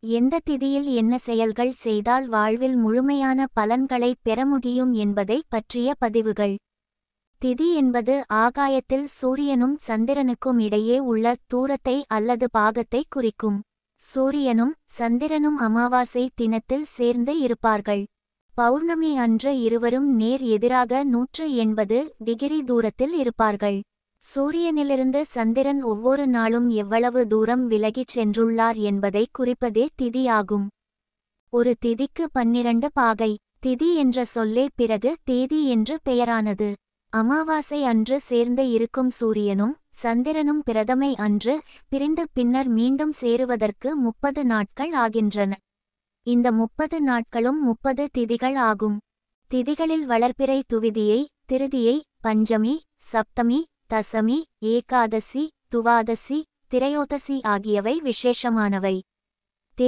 எந்த திதியில் என்ன செயல்கள் செய்தால் வாழ்வில் முழுமையான பலன்களை பெற முடியும் என்பதை பற்றிய பதிவுகள். திதி என்பது ஆகாயத்தில் சூரியனும் சந்திரனுக்கும் இடையே உள்ள தூரத்தை அல்லது பாகத்தை குறிக்கும். சூரியனும் சந்திரனும் அமாவாசை தினத்தில் சேர்ந்து இருப்பார்கள். பௌர்ணமி அன்று இருவரும் நேர் எதிராக 180 டிகிரி தூரத்தில் இருப்பார்கள். சூரியனிலிருந்து சந்திரன் ஒவ்வொரு நாளும் எவ்வளவு தூரம் விலகிச் சென்றுள்ளார் என்பதை குறிப்பதே திதி ஆகும். ஒரு திதிக்கு 12 பாகை. திதி என்ற சொல்லே பிறகு தேதி என்று பெயரானது. அமாவாசை அன்று சேர்ந்து இருக்கும் சூரியனும் சந்திரனும் பிரதமை அன்று பிரிந்த பின்னர் மீண்டும் சேருவதற்கு 30 நாட்கள் ஆகின்றன. இந்த 30 நாட்களும் 30 திதிகள் ஆகும். திதிகளில் வளர்பிறை துவிதியை, திருதியை, பஞ்சமி, சப்தமி, தசமி, ஏகாதசி, துவாதசி, திரையோதசி ஆகியவை விசேஷமானவை.